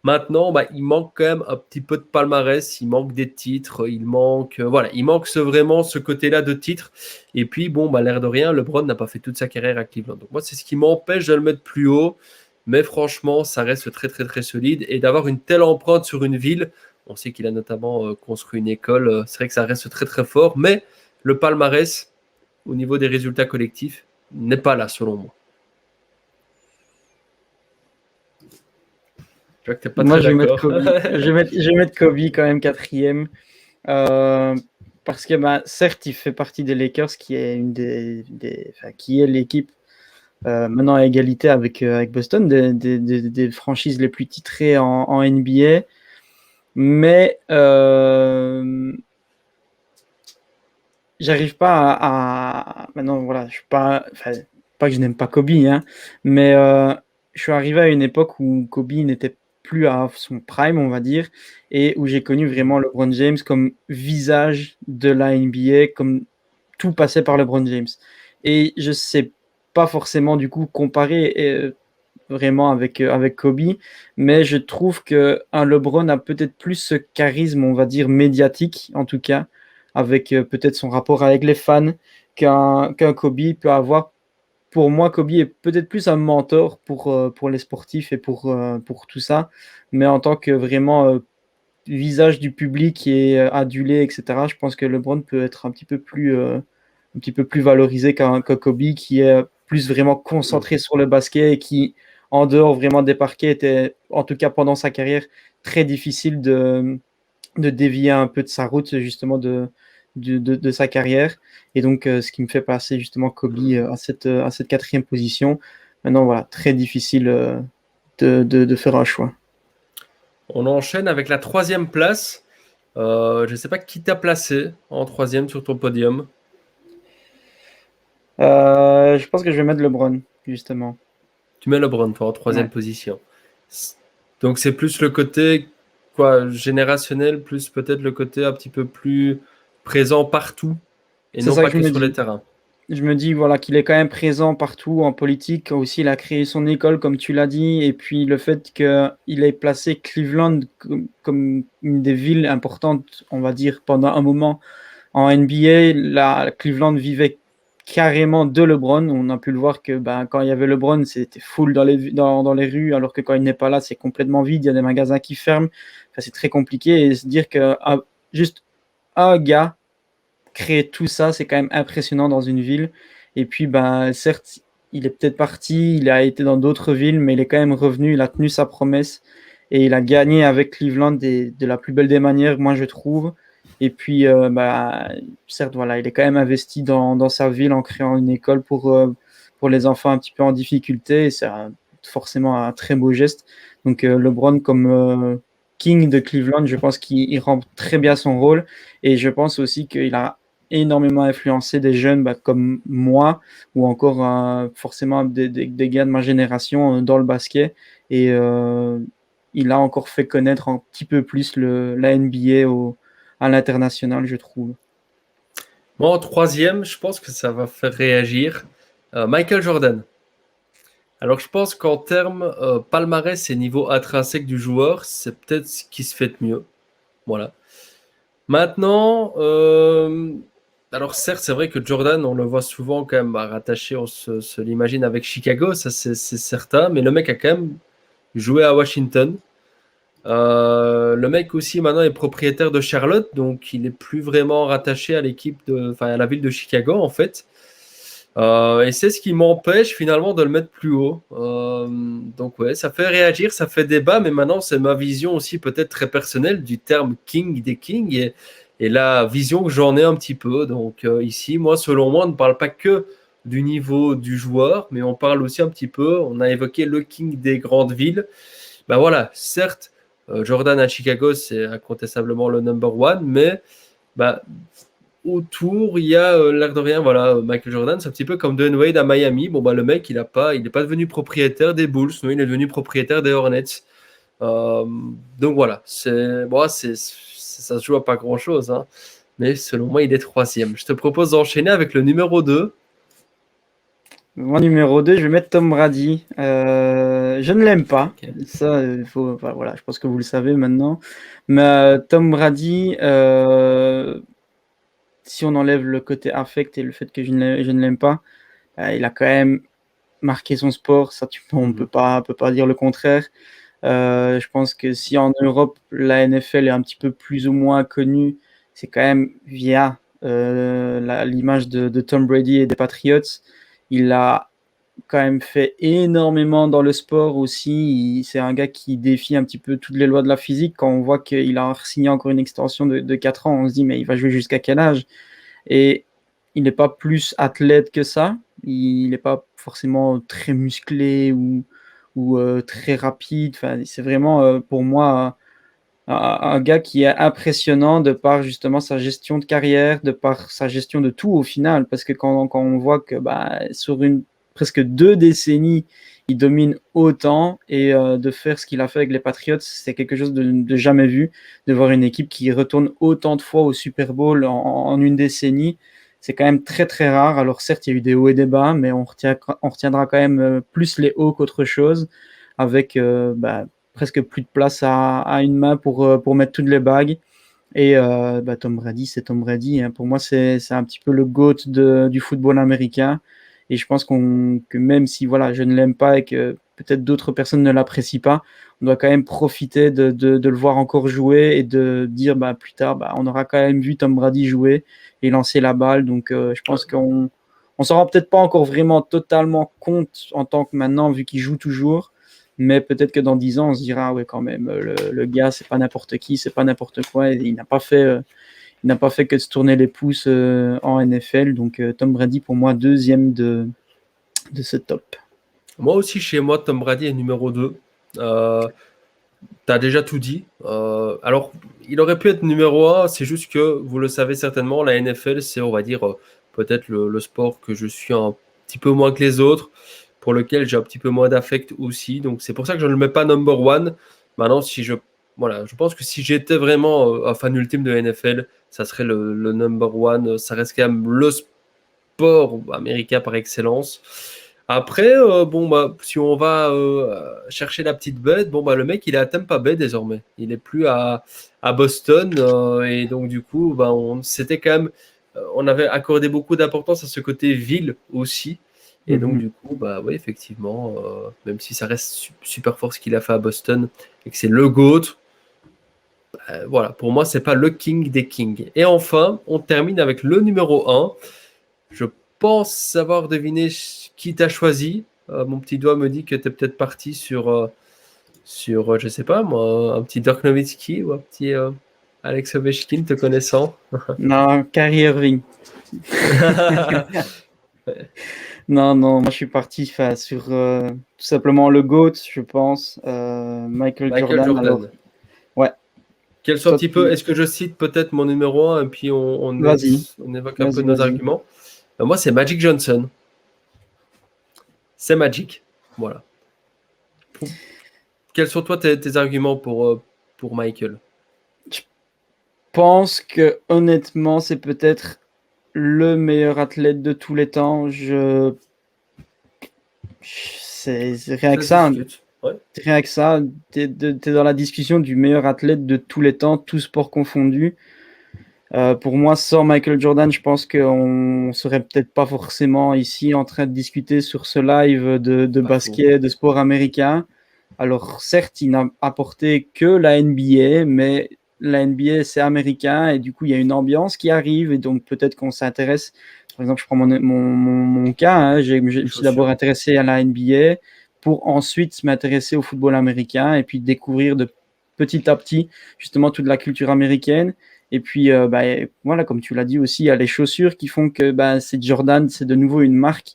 Maintenant, bah, il manque quand même un petit peu de palmarès, il manque des titres, il manque, voilà, il manque vraiment ce côté-là de titres. Et puis, bon, bah, l'air de rien, LeBron n'a pas fait toute sa carrière à Cleveland. Donc moi, c'est ce qui m'empêche de le mettre plus haut. Mais franchement, ça reste très, très, très solide. Et d'avoir une telle empreinte sur une ville, on sait qu'il a notamment construit une école, c'est vrai que ça reste très, très fort. Mais le palmarès, au niveau des résultats collectifs, n'est pas là, selon moi. Je vois que t'es pas
Moi,
très
je vais mettre
d'accord.
Kobe. Je vais mettre Kobe quand même quatrième. Parce que bah, certes, il fait partie des Lakers, qui est qui est l'équipe maintenant à égalité avec Boston, des franchises les plus titrées en NBA. Mais j'arrive pas maintenant, voilà, je suis pas, pas que je n'aime pas Kobe, hein, mais je suis arrivé à une époque où Kobe n'était plus à son prime, on va dire, et où j'ai connu vraiment LeBron James comme visage de la NBA, comme tout passait par LeBron James. Et je sais pas forcément du coup comparer vraiment avec Kobe, mais je trouve que un LeBron a peut-être plus ce charisme, on va dire médiatique en tout cas, avec peut-être son rapport avec les fans qu'un Kobe peut avoir. Pour moi, Kobe est peut-être plus un mentor pour les sportifs et pour tout ça, mais en tant que vraiment visage du public et adulé, etc., je pense que LeBron peut être un petit peu plus valorisé qu'un Kobe qui est plus vraiment concentré sur le basket et qui, en dehors vraiment des parquets, était, en tout cas pendant sa carrière, très difficile de dévier un peu de sa route, justement, de sa carrière. Et donc, ce qui me fait passer justement Kobe à cette quatrième position. Maintenant, voilà, très difficile de faire un choix.
On enchaîne avec la troisième place. Je ne sais pas qui t'a placé en troisième sur ton podium.
Je pense que je vais mettre LeBron, justement.
Tu mets LeBron toi, en troisième
Ouais.
position. Donc c'est plus le côté quoi, générationnel, plus peut-être le côté un petit peu plus présent partout et
C'est
non
ça
pas
que je
que
me
sur les
dis.
terrains.
Je me dis voilà, qu'il est quand même présent partout en politique. Aussi, il a créé son école, comme tu l'as dit. Et puis, le fait qu'il ait placé Cleveland comme une des villes importantes, on va dire, pendant un moment en NBA, Cleveland vivait carrément de LeBron. On a pu le voir que ben, quand il y avait LeBron, c'était full dans les rues, alors que quand il n'est pas là, c'est complètement vide. Il y a des magasins qui ferment. Enfin, c'est très compliqué. Et se dire que juste un gars créer tout ça, c'est quand même impressionnant dans une ville. Et puis, ben, certes, il est peut-être parti, il a été dans d'autres villes, mais il est quand même revenu, il a tenu sa promesse et il a gagné avec Cleveland de la plus belle des manières, moi je trouve. Et puis, bah, certes, voilà, il est quand même investi dans sa ville en créant une école pour les enfants un petit peu en difficulté. Et c'est forcément un très beau geste. Donc, LeBron, comme King de Cleveland, je pense qu'il rend très bien son rôle. Et je pense aussi qu'il a énormément influencé des jeunes bah, comme moi ou encore forcément des gars de ma génération dans le basket. Et il a encore fait connaître un petit peu plus la NBA à l'international, je trouve.
Moi, en troisième, je pense que ça va faire réagir Michael Jordan. Alors, je pense qu'en termes palmarès et niveau intrinsèque du joueur, c'est peut-être ce qui se fait de mieux. Voilà. Maintenant, alors certes, c'est vrai que Jordan, on le voit souvent quand même rattaché, on se l'imagine avec Chicago, ça c'est certain, mais le mec a quand même joué à Washington. Le mec aussi maintenant est propriétaire de Charlotte, donc il n'est plus vraiment rattaché à enfin à la ville de Chicago en fait. Et c'est ce qui m'empêche finalement de le mettre plus haut. Donc ouais, ça fait réagir, ça fait débat, mais maintenant c'est ma vision aussi peut-être très personnelle du terme King des Kings et la vision que j'en ai un petit peu. Donc ici, moi, selon moi, on ne parle pas que du niveau du joueur, mais on parle aussi un petit peu, on a évoqué le King des grandes villes. Ben voilà, certes, Jordan à Chicago, c'est incontestablement le number one, mais bah, autour, il y a l'air de rien, voilà, Michael Jordan, c'est un petit peu comme Dwayne Wade à Miami. Bon, bah, le mec, il n'est pas devenu propriétaire des Bulls, non, il est devenu propriétaire des Hornets. Euh, donc voilà, ça se joue à pas grand-chose, hein, mais selon moi, il est troisième. Je te propose d'enchaîner avec le numéro 2.
Moi, numéro 2, je vais mettre Tom Brady. Je ne l'aime pas.
Ok.
Ça, voilà, je pense que vous le savez maintenant. Mais Tom Brady, si on enlève le côté affect et le fait que je ne l'aime pas, il a quand même marqué son sport. Ça, on peut pas dire le contraire. Je pense que si en Europe, la NFL est un petit peu plus ou moins connue, c'est quand même via l'image de Tom Brady et des Patriots. Il a quand même fait énormément dans le sport aussi. C'est un gars qui défie un petit peu toutes les lois de la physique. Quand on voit qu'il a signé encore une extension de 4 ans, on se dit, mais il va jouer jusqu'à quel âge? Et il n'est pas plus athlète que ça. Il n'est pas forcément très musclé ou très rapide. Enfin, c'est vraiment pour moi un gars qui est impressionnant de par justement sa gestion de carrière, de par sa gestion de tout au final. Parce que quand on voit que sur presque 2 décennies, il domine autant et de faire ce qu'il a fait avec les Patriots, c'est quelque chose de jamais vu. De voir une équipe qui retourne autant de fois au Super Bowl en une décennie, c'est quand même très très rare. Alors certes, il y a eu des hauts et des bas, mais on retiendra quand même plus les hauts qu'autre chose, avec presque plus de place à une main pour mettre toutes les bagues. Et Tom Brady, c'est Tom Brady, hein. Pour moi, c'est un petit peu le GOAT du football américain. Et je pense que même si voilà, je ne l'aime pas et que peut-être d'autres personnes ne l'apprécient pas, on doit quand même profiter de le voir encore jouer et de dire plus tard, on aura quand même vu Tom Brady jouer et lancer la balle. Donc je pense qu'on s'en rend peut-être pas encore vraiment totalement compte en tant que maintenant, vu qu'il joue toujours. Mais peut-être que dans 10 ans, on se dira, ouais, quand même, le gars, c'est pas n'importe qui, c'est pas n'importe quoi. Et il n'a pas fait que de se tourner les pouces en NFL. Donc, Tom Brady, pour moi, deuxième de ce top.
Moi aussi, chez moi, Tom Brady est numéro 2. Tu as déjà tout dit. Alors, il aurait pu être numéro 1, c'est juste que, vous le savez certainement, la NFL, c'est, on va dire, peut-être le sport que je suis un petit peu moins que les autres, pour lequel j'ai un petit peu moins d'affect aussi. Donc, c'est pour ça que je ne le mets pas number 1. Maintenant, voilà, je pense que si j'étais vraiment un fan ultime de NFL, ça serait le number 1. Ça reste quand même le sport américain par excellence. Après, si on va chercher la petite bête, le mec, il est à Tampa Bay désormais. Il n'est plus à Boston. Et donc, du coup, c'était quand même. On avait accordé beaucoup d'importance à ce côté ville aussi. Et donc, du coup, oui, effectivement, même si ça reste super fort ce qu'il a fait à Boston et que c'est le GOAT, voilà, pour moi, c'est pas le king des kings. Et enfin, on termine avec le numéro 1. Je pense savoir deviner qui t'a choisi. Mon petit doigt me dit que tu es peut-être parti sur, je sais pas moi, un petit Dirk Nowitzki ou un petit Alex Ovechkin, te connaissant.
Non, Kyrie Irving. Non, moi je suis parti sur tout simplement le GOAT, je pense. Michael Jordan. Alors, ouais.
Quel soit un petit peu, est-ce que je cite peut-être mon numéro 1 et puis on évoque un peu nos arguments. Moi, c'est Magic Johnson. C'est Magic. Voilà. Quels sont toi tes arguments pour Michael?
Je pense que honnêtement, c'est peut-être le meilleur athlète de tous les temps. C'est rien que ça.
Ouais.
Rien que ça, t'es dans la discussion du meilleur athlète de tous les temps, tous sports confondus. Pour moi, sans Michael Jordan, je pense qu'on serait peut-être pas forcément ici en train de discuter sur ce live de basket, de sport américain. Alors certes, il n'a apporté que la NBA, mais la NBA c'est américain et du coup il y a une ambiance qui arrive et donc peut-être qu'on s'intéresse. Par exemple, je prends mon cas, hein, je me suis d'abord intéressé à la NBA pour ensuite m'intéresser au football américain et puis découvrir de petit à petit justement toute la culture américaine. Et puis voilà, comme tu l'as dit aussi, il y a les chaussures qui font que c'est Jordan, c'est de nouveau une marque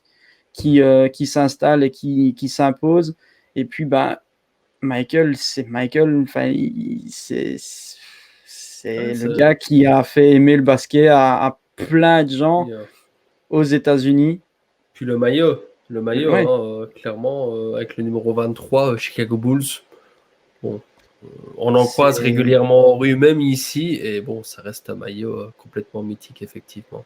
qui s'installe et qui s'impose. Et puis Michael, c'est Michael. Enfin,
Ouais,
c'est le gars qui a fait aimer le basket à plein de gens aux États-Unis.
Puis le maillot,
Ouais.
clairement, avec le numéro 23, Chicago Bulls. Bon, on en croise
C'est
régulièrement en rue, même ici, et bon, ça reste un maillot complètement mythique, effectivement.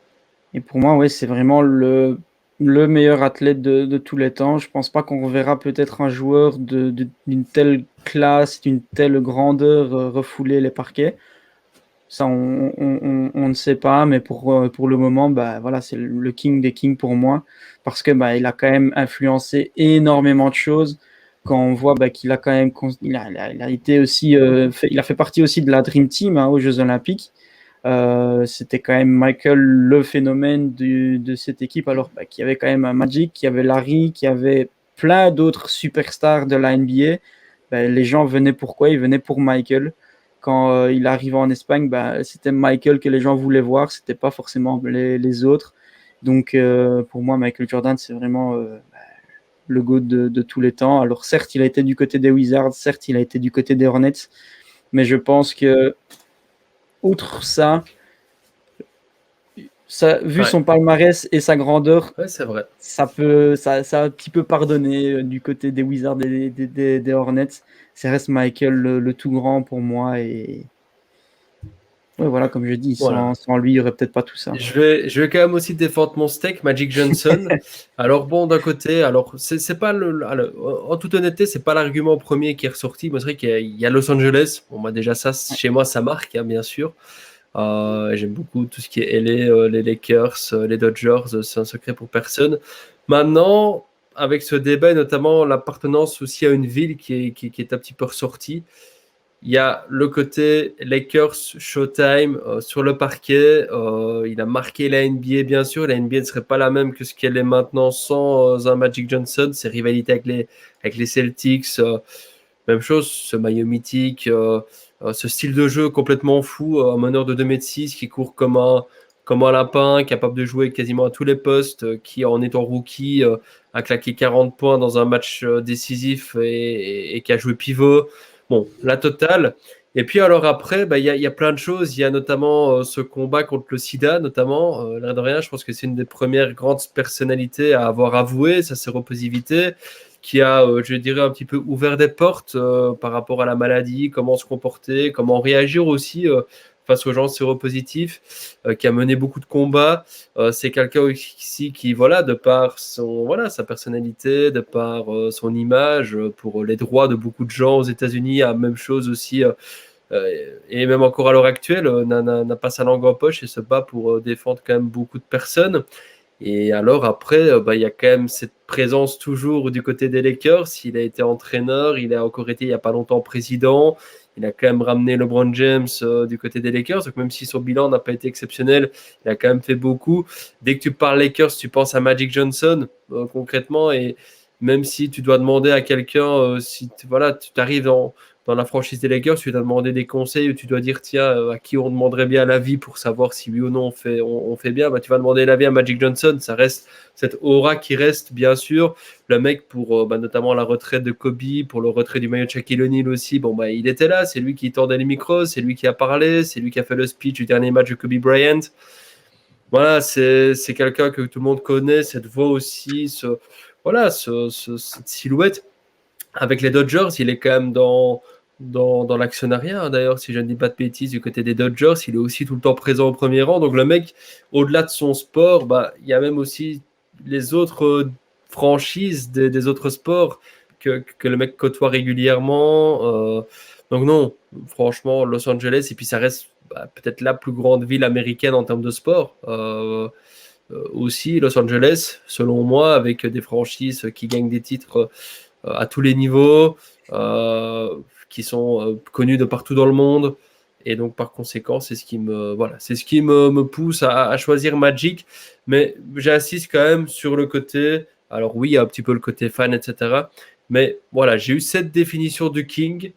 Et pour moi, ouais, c'est vraiment le meilleur athlète de tous les temps. Je pense pas qu'on reverra peut-être un joueur d'une telle classe, d'une telle grandeur refouler les parquets. Ça, on ne sait pas, mais pour le moment, bah, voilà, c'est le king des kings pour moi, parce que bah, il a quand même influencé énormément de choses. Quand on voit bah, qu'il a quand même, il a été aussi, il a fait partie aussi de la Dream Team hein, aux Jeux Olympiques. C'était quand même Michael le phénomène de cette équipe, alors bah, qu'il y avait quand même un Magic, qu'il y avait Larry, qu'il y avait plein d'autres superstars de la NBA. Bah, les gens venaient pour quoi? Ils venaient pour Michael. Quand il arrivait en Espagne, bah, c'était Michael que les gens voulaient voir, c'était pas forcément les autres. Donc pour moi, Michael Jordan, c'est vraiment le GOAT de tous les temps. Alors certes, il a été du côté des Wizards, certes, il a été du côté des Hornets, mais je pense que outre ça, vu
Ouais,
son palmarès et sa grandeur,
ouais, c'est vrai.
ça a un petit peu pardonné du côté des Wizards et des Hornets. Ça reste Michael le tout grand pour moi. Et ouais, voilà, comme je dis,
Voilà.
sans lui, il n'y aurait peut-être pas tout ça.
Je vais quand même aussi défendre mon steak, Magic Johnson. Alors bon, d'un côté, alors c'est pas en toute honnêteté, c'est pas l'argument premier qui est ressorti. Moi, c'est vrai qu'il y a Los Angeles. Bon, moi déjà ça,
Ouais.
chez moi, ça marque, hein, bien sûr. J'aime beaucoup tout ce qui est LA, les Lakers, les Dodgers. C'est un secret pour personne. Maintenant, avec ce débat, et notamment l'appartenance aussi à une ville qui est un petit peu ressortie. Il y a le côté Lakers Showtime sur le parquet. Il a marqué la NBA, bien sûr. La NBA ne serait pas la même que ce qu'elle est maintenant sans un Magic Johnson. Ses rivalités avec les Celtics, même chose, ce maillot mythique, ce style de jeu complètement fou, un meneur de 2,6 m qui court comme un lapin, capable de jouer quasiment à tous les postes, qui en étant rookie a claqué 40 points dans un match décisif et qui a joué pivot. Bon, la totale. Et puis alors après, bah, y a plein de choses. Il y a notamment ce combat contre le sida, notamment. L'air de rien, je pense que c'est une des premières grandes personnalités à avoir avoué sa séropositivité, qui a, je dirais, un petit peu ouvert des portes par rapport à la maladie, comment se comporter, comment réagir aussi face aux gens séropositifs, qui a mené beaucoup de combats. C'est quelqu'un aussi qui, voilà, de par sa personnalité, de par son image, pour les droits de beaucoup de gens aux États-Unis, a même chose aussi. Et même encore à l'heure actuelle, n'a pas sa langue en poche et se bat pour défendre quand même beaucoup de personnes. Et alors après, bah, il y a quand même cette présence toujours du côté des Lakers. Il a été entraîneur, il a encore été il n'y a pas longtemps président. Il a quand même ramené LeBron James du côté des Lakers. Donc même si son bilan n'a pas été exceptionnel, il a quand même fait beaucoup. Dès que tu parles Lakers, tu penses à Magic Johnson concrètement. Et même si tu dois demander à quelqu'un, si voilà, tu arrives dans la franchise des Lakers, tu dois demander des conseils ou tu dois dire tiens, à qui on demanderait bien l'avis pour savoir si oui ou non on fait bien, bah, tu vas demander l'avis à Magic Johnson. Ça reste cette aura qui reste, bien sûr. Le mec, pour notamment la retraite de Kobe, pour le retrait du maillot de Shaquille O'Neal aussi, bon, bah, il était là, c'est lui qui tordait les micros, c'est lui qui a parlé, c'est lui qui a fait le speech du dernier match de Kobe Bryant. Voilà, c'est quelqu'un que tout le monde connaît, cette voix aussi, cette silhouette. Avec les Dodgers, il est quand même dans l'actionnariat, hein, d'ailleurs, si je ne dis pas de bêtises, du côté des Dodgers, il est aussi tout le temps présent au premier rang. Donc le mec, au-delà de son sport, bah, il y a même aussi les autres franchises des autres sports que le mec côtoie régulièrement. Donc non, franchement, Los Angeles, et puis ça reste peut-être la plus grande ville américaine en termes de sport. Aussi, Los Angeles, selon moi, avec des franchises qui gagnent des titres à tous les niveaux, qui sont connus de partout dans le monde. Et donc, par conséquent, c'est ce qui me pousse à choisir Magic. Mais j'insiste quand même sur le côté. Alors oui, il y a un petit peu le côté fan, etc. Mais voilà, j'ai eu cette définition du King.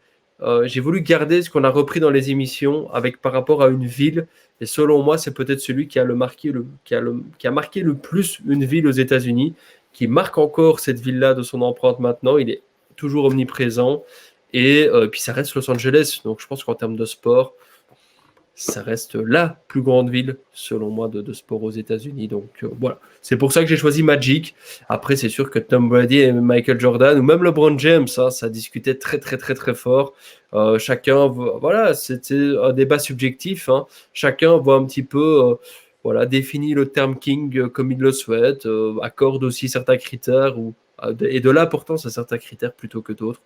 J'ai voulu garder ce qu'on a repris dans les émissions avec par rapport à une ville. Et selon moi, c'est peut-être celui qui a marqué le plus une ville aux États-Unis, qui marque encore cette ville-là de son empreinte maintenant. Il est toujours omniprésent. Et puis ça reste Los Angeles, donc je pense qu'en termes de sport, ça reste la plus grande ville, selon moi, de sport aux États-Unis. Donc voilà, c'est pour ça que j'ai choisi Magic. Après, c'est sûr que Tom Brady et Michael Jordan, ou même LeBron James, hein, ça discutait très très très très fort. Chacun, voilà, c'était un débat subjectif. Hein. Chacun voit un petit peu, voilà, définit le terme king comme il le souhaite, accorde aussi certains critères et de l'importance à certains critères plutôt que d'autres.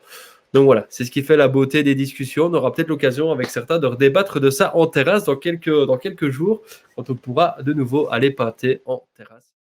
Donc voilà, c'est ce qui fait la beauté des discussions. On aura peut-être l'occasion avec certains de redébattre de ça en terrasse dans quelques jours, quand on pourra de nouveau aller pâter en terrasse.